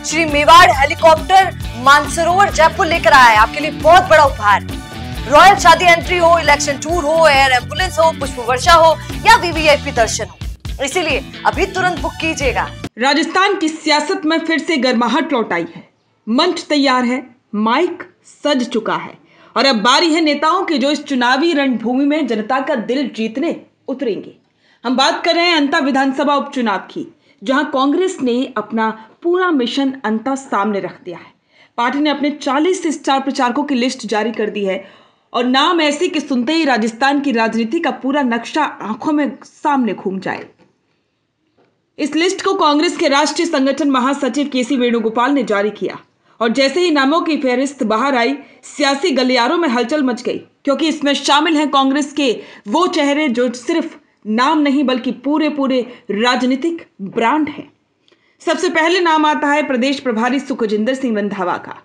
Shri Mewar helicopter Mansarovar Jaipur लेकर आया है आपके लिए बहुत बड़ा उपहार। रॉयल शादी एंट्री हो, इलेक्शन टूर हो, एयर एम्बुलेंस हो, पुष्प वर्षा हो या वीवीआईपी दर्शन हो, इसीलिए अभी तुरंत बुक कीजिएगा। राजस्थान की सियासत में फिर से गर्माहट लौट आई है। मंच तैयार है, माइक सज चुका है और अब बारी है नेताओं की जो इस चुनावी रणभूमि में जनता का दिल जीतने उतरेंगे। हम बात कर रहे हैं अंता विधानसभा उपचुनाव की, जहां कांग्रेस ने अपना पूरा मिशन अंता सामने रख दिया है। पार्टी ने अपने 40 स्टार प्रचारकों की लिस्ट जारी कर दी है और नाम ऐसे कि सुनते ही राजस्थान की राजनीति का पूरा नक्शा आंखों में सामने घूम जाए। इस लिस्ट को कांग्रेस के राष्ट्रीय संगठन महासचिव केसी वेणुगोपाल ने जारी किया और जैसे ही नामों की फहरिस्त बाहर आई, सियासी गलियारों में हलचल मच गई, क्योंकि इसमें शामिल हैं कांग्रेस के वो चेहरे जो सिर्फ नाम नहीं बल्कि पूरे राजनीतिक ब्रांड हैं। सबसे पहले नाम आता है प्रदेश प्रभारी सुखजिंदर सिंह रंधावा का।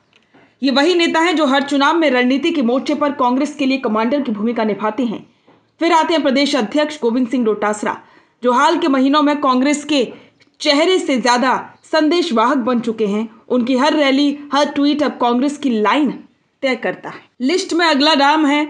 ये वही नेता हैं जो हर चुनाव में रणनीति के मोर्चे पर कांग्रेस के लिए कमांडर की भूमिका निभाते हैं। फिर आते हैं प्रदेश अध्यक्ष गोविंद सिंह डोटासरा, जो हाल के महीनों में कांग्रेस के चेहरे से ज्यादा संदेशवाहक बन चुके हैं। उनकी हर रैली, हर ट्वीट अब कांग्रेस की लाइन तय करता है। लिस्ट में अगला नाम है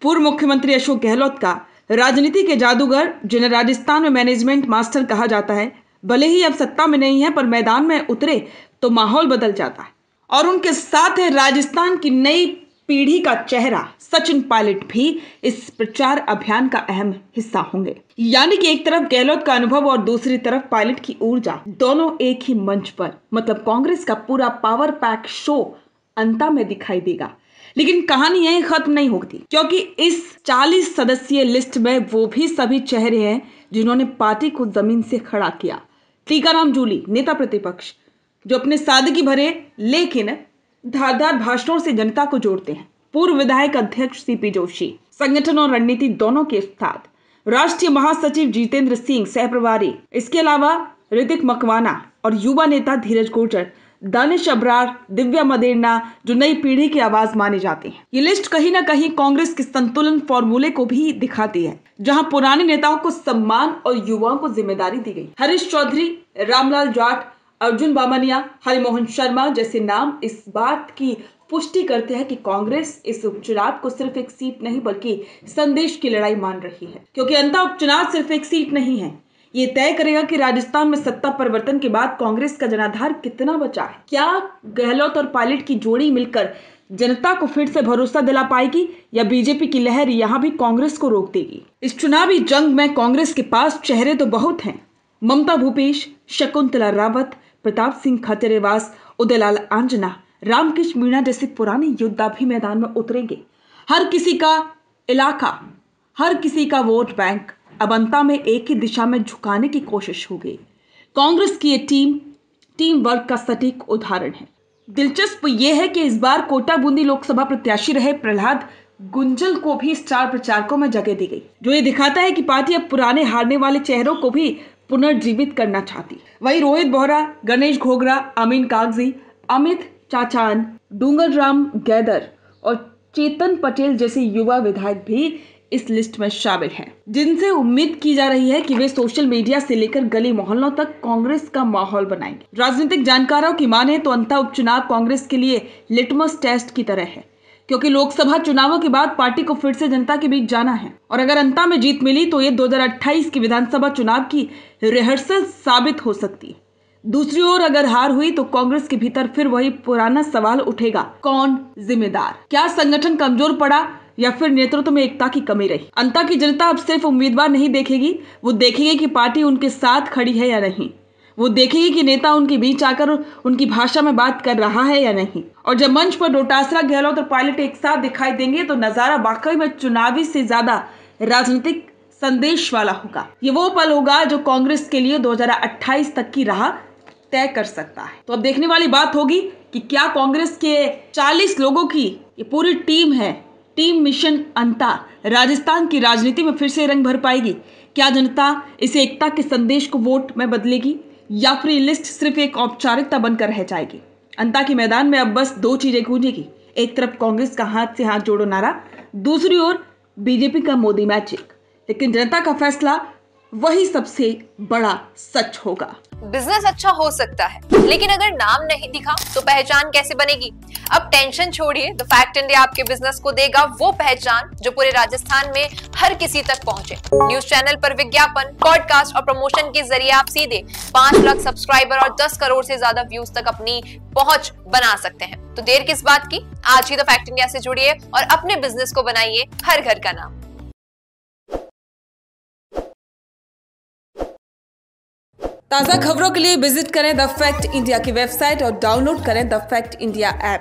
पूर्व मुख्यमंत्री अशोक गहलोत का, राजनीति के जादूगर जिन्हें राजस्थान में मैनेजमेंट मास्टर कहा जाता है। भले ही अब सत्ता में नहीं है, पर मैदान में उतरे तो माहौल बदल जाता है। और उनके साथ है राजस्थान की नई पीढ़ी का चेहरा सचिन पायलट भी इस प्रचार अभियान का अहम हिस्सा होंगे। यानी कि एक तरफ गहलोत का अनुभव और दूसरी तरफ पायलट की ऊर्जा, दोनों एक ही मंच पर, मतलब कांग्रेस का पूरा पावर पैक शो अंता में दिखाई देगा। लेकिन कहानी यही खत्म नहीं होती, क्योंकि इस 40 सदस्यीय लिस्ट में वो भी सभी चेहरे हैं जिन्होंने पार्टी को जमीन से खड़ा किया। टीकाराम जूली, नेता प्रतिपक्ष, जो अपने सादगी भरे लेकिन धारदार भाषणों से जनता को जोड़ते हैं। पूर्व विधायक अध्यक्ष सीपी जोशी, संगठन और रणनीति दोनों के उस्ताद। राष्ट्रीय महासचिव जितेंद्र सिंह, सह प्रभारी। इसके अलावा ऋतिक मकवाना और युवा नेता धीरज गुर्जर, दानिश अब्रार, दिव्या मदेरना, जो नई पीढ़ी की आवाज माने जाते हैं। ये लिस्ट कहीं ना कहीं कांग्रेस के संतुलन फॉर्मूले को भी दिखाती है, जहां पुराने नेताओं को सम्मान और युवाओं को जिम्मेदारी दी गई। हरीश चौधरी, रामलाल जाट, अर्जुन बामनिया, हरिमोहन शर्मा जैसे नाम इस बात की पुष्टि करते हैं कि कांग्रेस इस उपचुनाव को सिर्फ एक सीट नहीं बल्कि संदेश की लड़ाई मान रही है। क्योंकि अंता उपचुनाव सिर्फ एक सीट नहीं है, ये तय करेगा कि राजस्थान में सत्ता परिवर्तन के बाद कांग्रेस का जनाधार कितना बचा है। क्या गहलोत और पायलट की जोड़ी मिलकर जनता को फिर से भरोसा दिला पाएगी या बीजेपी की लहर यहां भी कांग्रेस को रोक देगी। इस चुनावी जंग में कांग्रेस के पास चेहरे तो बहुत हैं। ममता भूपेश, शकुंतला रावत, प्रताप सिंह खाचरियावास, उदयलाल आंजना, रामकृष्ण मीणा जैसे पुराने योद्धा भी मैदान में उतरेंगे। हर किसी का इलाका, हर किसी का वोट बैंक अब अंता में एक ही दिशा में झुकाने की कोशिश होगी। कांग्रेस की ये टीम वर्क का सटीक उदाहरण है। दिलचस्प यह है कि इस बार कोटा बूंदी लोकसभा प्रत्याशी रहे प्रहलाद गुंजल को भी स्टार प्रचारकों में जगह दी गई, जो ये दिखाता है कि पार्टी अब पुराने हारने वाले चेहरों को भी पुनर्जीवित करना चाहती। वहीं रोहित बोहरा, गणेश घोगरा, अमीन कागजी, अमित चाचान, डूंगर राम गैदर और चेतन पटेल जैसे युवा विधायक भी इस लिस्ट में शामिल हैं, जिनसे उम्मीद की जा रही है कि वे सोशल मीडिया से लेकर गली मोहल्लों तक कांग्रेस का माहौल बनाएंगे। राजनीतिक जानकारों की माने तो अंता उपचुनाव कांग्रेस के लिए लिटमस टेस्ट की तरह है, क्योंकि लोकसभा चुनावों के बाद पार्टी को फिर से जनता के बीच जाना है और अगर अंता में जीत मिली तो ये 2028 की विधानसभा चुनाव की रिहर्सल साबित हो सकती है। दूसरी ओर अगर हार हुई तो कांग्रेस के भीतर फिर वही पुराना सवाल उठेगा, कौन जिम्मेदार? क्या संगठन कमजोर पड़ा या फिर नेतृत्व में एकता की कमी रही? अंता की जनता अब सिर्फ उम्मीदवार नहीं देखेगी, वो देखेगी कि पार्टी उनके साथ खड़ी है या नहीं। वो देखेगी कि नेता उनके बीच आकर उनकी भाषा में बात कर रहा है या नहीं। और जब मंच पर डोटासरा, गहलोत और पायलट एक साथ दिखाई देंगे तो नजारा वाकई में चुनावी से ज्यादा राजनीतिक संदेश वाला होगा। ये वो पल होगा जो कांग्रेस के लिए 2028 तक की राह तय कर सकता है। तो अब देखने वाली बात होगी कि क्या कांग्रेस के 40 लोगों की ये पूरी टीम है, टीम मिशन अंता राजस्थान की राजनीति में फिर से रंग भर पाएगी। क्या जनता इसे एकता के संदेश को वोट में बदलेगी या फिर ये लिस्ट सिर्फ एक औपचारिकता बनकर रह जाएगी? अंता के मैदान में अब बस दो चीजें गूंजेगी, एक तरफ कांग्रेस का हाथ से हाथ जोड़ो नारा, दूसरी ओर बीजेपी का मोदी मैजिक। लेकिन जनता का फैसला वही सबसे बड़ा सच होगा। बिजनेस अच्छा हो सकता है, लेकिन अगर नाम नहीं दिखा तो पहचान कैसे बनेगी? अब टेंशन छोड़िए, द फैक्ट इंडिया आपके बिजनेस को देगा वो पहचान जो पूरे राजस्थान में हर किसी तक पहुंचे। न्यूज चैनल पर विज्ञापन, पॉडकास्ट और प्रमोशन के जरिए आप सीधे 5 लाख सब्सक्राइबर और 10 करोड़ से ज्यादा व्यूज तक अपनी पहुंच बना सकते हैं। तो देर किस बात की, आज ही द फैक्ट इंडिया से जुड़िए और अपने बिजनेस को बनाइए हर घर का नाम। ताज़ा खबरों के लिए विजिट करें द फैक्ट इंडिया की वेबसाइट और डाउनलोड करें द फैक्ट इंडिया ऐप।